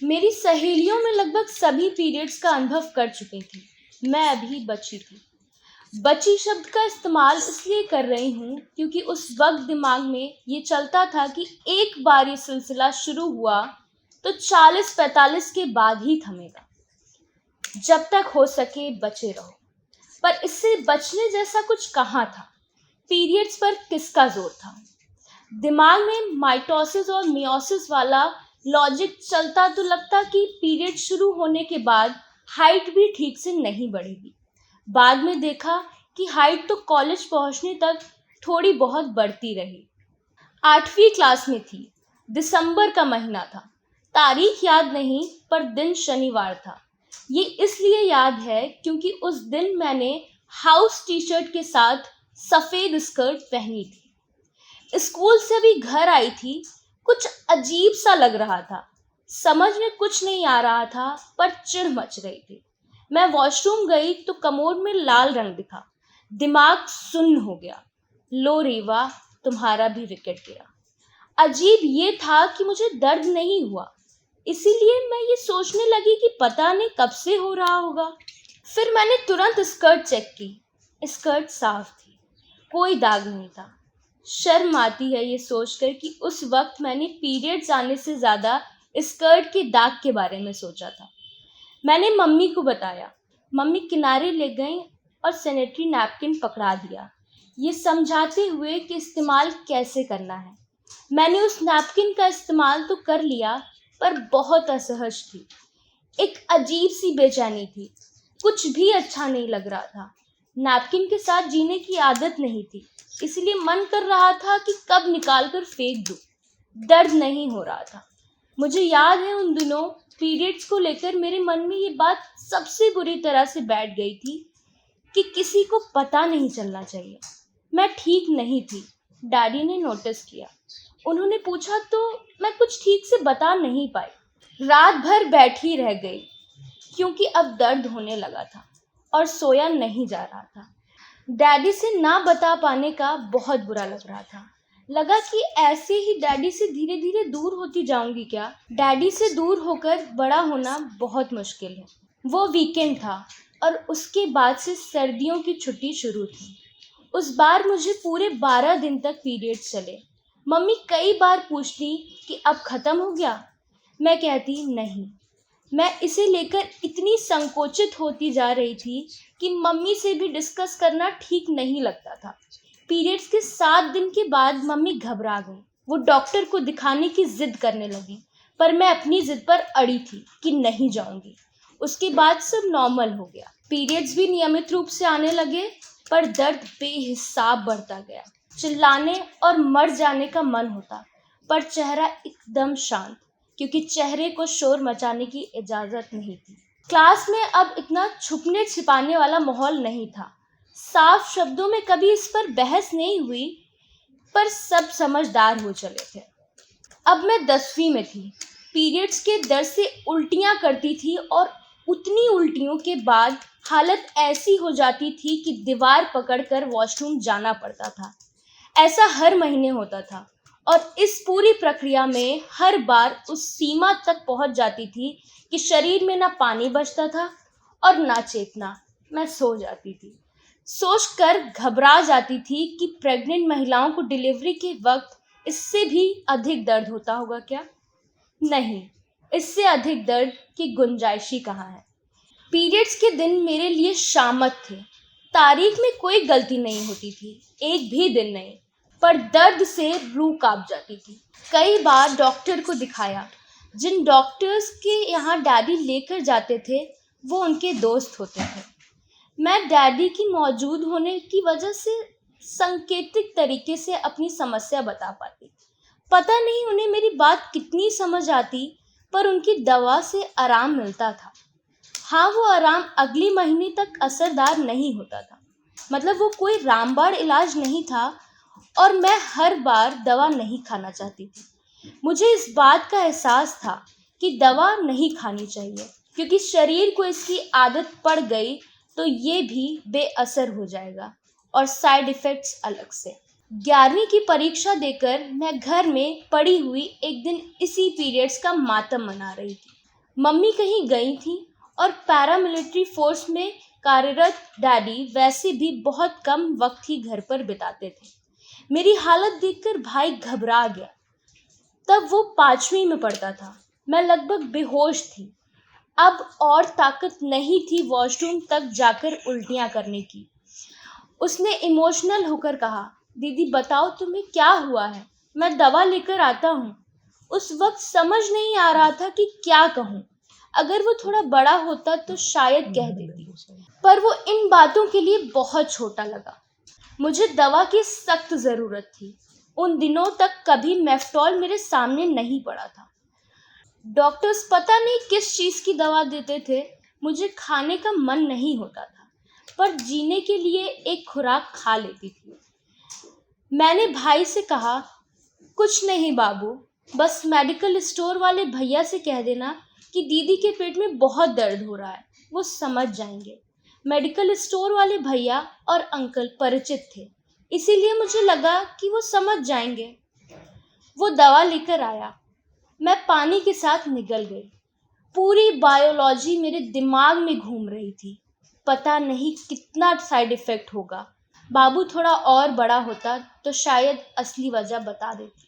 मेरी सहेलियों में लगभग सभी पीरियड्स का अनुभव कर चुकी थी। मैं अभी बची थी। बची शब्द का इस्तेमाल इसलिए कर रही हूँ क्योंकि उस वक्त दिमाग में ये चलता था कि एक बार ये सिलसिला शुरू हुआ तो 40-45 के बाद ही थमेगा। जब तक हो सके बचे रहो। पर इससे बचने जैसा कुछ कहाँ था? पीरियड्स पर किसका जोर था? दिमाग में माइटोसिस और मियोसिस वाला लॉजिक चलता तो लगता कि पीरियड शुरू होने के बाद हाइट भी ठीक से नहीं बढ़ेगी। बाद में देखा कि हाइट तो कॉलेज पहुंचने तक थोड़ी बहुत बढ़ती रही। 8वीं क्लास में थी। दिसंबर का महीना था। तारीख याद नहीं पर दिन शनिवार था। ये इसलिए याद है क्योंकि उस दिन मैंने हाउस टी शर्ट के साथ सफ़ेद स्कर्ट पहनी थी। स्कूल से भी घर आई थी। कुछ अजीब सा लग रहा था। समझ में कुछ नहीं आ रहा था पर चिढ़ मच रही थी। मैं वॉशरूम गई तो कमोड में लाल रंग दिखा। दिमाग सुन्न हो गया। लो रीवा, तुम्हारा भी विकेट गया। अजीब ये था कि मुझे दर्द नहीं हुआ। इसीलिए मैं ये सोचने लगी कि पता नहीं कब से हो रहा होगा। फिर मैंने तुरंत स्कर्ट चेक की। स्कर्ट साफ थी। कोई दाग नहीं था। शर्म आती है ये सोचकर कि उस वक्त मैंने पीरियड्स आने से ज़्यादा स्कर्ट के दाग के बारे में सोचा था। मैंने मम्मी को बताया। मम्मी किनारे ले गईं और सैनिटरी नैपकिन पकड़ा दिया, ये समझाते हुए कि इस्तेमाल कैसे करना है। मैंने उस नैपकिन का इस्तेमाल तो कर लिया पर बहुत असहज थी। एक अजीब सी बेचैनी थी। कुछ भी अच्छा नहीं लग रहा था। नैपकिन के साथ जीने की आदत नहीं थी, इसलिए मन कर रहा था कि कब निकाल कर फेंक दूं। दर्द नहीं हो रहा था। मुझे याद है उन दिनों पीरियड्स को लेकर मेरे मन में ये बात सबसे बुरी तरह से बैठ गई थी कि किसी को पता नहीं चलना चाहिए। मैं ठीक नहीं थी। डैडी ने नोटिस किया। उन्होंने पूछा तो मैं कुछ ठीक से बता नहीं पाई। रात भर बैठी रह गई क्योंकि अब दर्द होने लगा था और सोया नहीं जा रहा था। डैडी से ना बता पाने का बहुत बुरा लग रहा था। लगा कि ऐसे ही डैडी से धीरे धीरे दूर होती जाऊंगी क्या? डैडी से दूर होकर बड़ा होना बहुत मुश्किल है। वो वीकेंड था और उसके बाद से सर्दियों की छुट्टी शुरू थी। उस बार मुझे पूरे 12 दिन तक पीरियड्स चले। मम्मी कई बार पूछती कि अब खत्म हो गया। मैं कहती नहीं। मैं इसे लेकर इतनी संकोचित होती जा रही थी कि मम्मी से भी डिस्कस करना ठीक नहीं लगता था। पीरियड्स के 7 दिन के बाद मम्मी घबरा गई। वो डॉक्टर को दिखाने की जिद करने लगी, पर मैं अपनी जिद पर अड़ी थी कि नहीं जाऊंगी। उसके बाद सब नॉर्मल हो गया। पीरियड्स भी नियमित रूप से आने लगे, पर दर्द बेहिसाब बढ़ता गया। चिल्लाने और मर जाने का मन होता, पर चेहरा एकदम शांत, क्योंकि चेहरे को शोर मचाने की इजाज़त नहीं थी। क्लास में अब इतना छुपने छिपाने वाला माहौल नहीं था। साफ शब्दों में कभी इस पर बहस नहीं हुई, पर सब समझदार हो चले थे। अब मैं 10वीं में थी। पीरियड्स के दर्द से उल्टियाँ करती थी और उतनी उल्टियों के बाद हालत ऐसी हो जाती थी कि दीवार पकड़कर वॉशरूम जाना पड़ता था। ऐसा हर महीने होता था और इस पूरी प्रक्रिया में हर बार उस सीमा तक पहुंच जाती थी कि शरीर में ना पानी बचता था और ना चेतना। मैं सो जाती थी। सोचकर घबरा जाती थी कि प्रेग्नेंट महिलाओं को डिलीवरी के वक्त इससे भी अधिक दर्द होता होगा क्या? नहीं, इससे अधिक दर्द की गुंजाइश ही कहाँ है। पीरियड्स के दिन मेरे लिए शामत थे। तारीख में कोई गलती नहीं होती थी, एक भी दिन नहीं, पर दर्द से रूह कांप जाती थी। कई बार डॉक्टर को दिखाया। जिन डॉक्टर्स के यहाँ डैडी लेकर जाते थे वो उनके दोस्त होते थे। मैं डैडी की मौजूद होने की वजह से सांकेतिक तरीके से अपनी समस्या बता पाती। पता नहीं उन्हें मेरी बात कितनी समझ आती, पर उनकी दवा से आराम मिलता था। हाँ, वो आराम अगले महीने तक असरदार नहीं होता था। मतलब वो कोई रामबाण इलाज नहीं था और मैं हर बार दवा नहीं खाना चाहती थी। मुझे इस बात का एहसास था कि दवा नहीं खानी चाहिए, क्योंकि शरीर को इसकी आदत पड़ गई तो ये भी बेअसर हो जाएगा और साइड इफ़ेक्ट्स अलग से। 11वीं की परीक्षा देकर मैं घर में पड़ी हुई एक दिन इसी पीरियड्स का मातम मना रही थी। मम्मी कहीं गई थी और पैरामिलिट्री फोर्स में कार्यरत डैडी वैसे भी बहुत कम वक्त ही घर पर बिताते थे। मेरी हालत देखकर भाई घबरा गया। तब वो 5वीं में पढ़ता था। मैं लगभग बेहोश थी। अब और ताकत नहीं थी वॉशरूम तक जाकर उल्टियां करने की। उसने इमोशनल होकर कहा, दीदी बताओ तुम्हें क्या हुआ है, मैं दवा लेकर आता हूँ। उस वक्त समझ नहीं आ रहा था कि क्या कहूँ। अगर वो थोड़ा बड़ा होता तो शायद कह देती, पर वो इन बातों के लिए बहुत छोटा लगा। मुझे दवा की सख्त जरूरत थी। उन दिनों तक कभी मेफ्टॉल मेरे सामने नहीं पड़ा था। डॉक्टर्स पता नहीं किस चीज की दवा देते थे। मुझे खाने का मन नहीं होता था, पर जीने के लिए एक खुराक खा लेती थी। मैंने भाई से कहा, कुछ नहीं बाबू, बस मेडिकल स्टोर वाले भैया से कह देना कि दीदी के पेट में बहुत दर्द हो रहा है, वो समझ जाएंगे। मेडिकल स्टोर वाले भैया और अंकल परिचित थे, इसीलिए मुझे लगा कि वो समझ जाएंगे। वो दवा लेकर आया। मैं पानी के साथ निगल गई। पूरी बायोलॉजी मेरे दिमाग में घूम रही थी। पता नहीं कितना साइड इफेक्ट होगा। बाबू थोड़ा और बड़ा होता तो शायद असली वजह बता देती।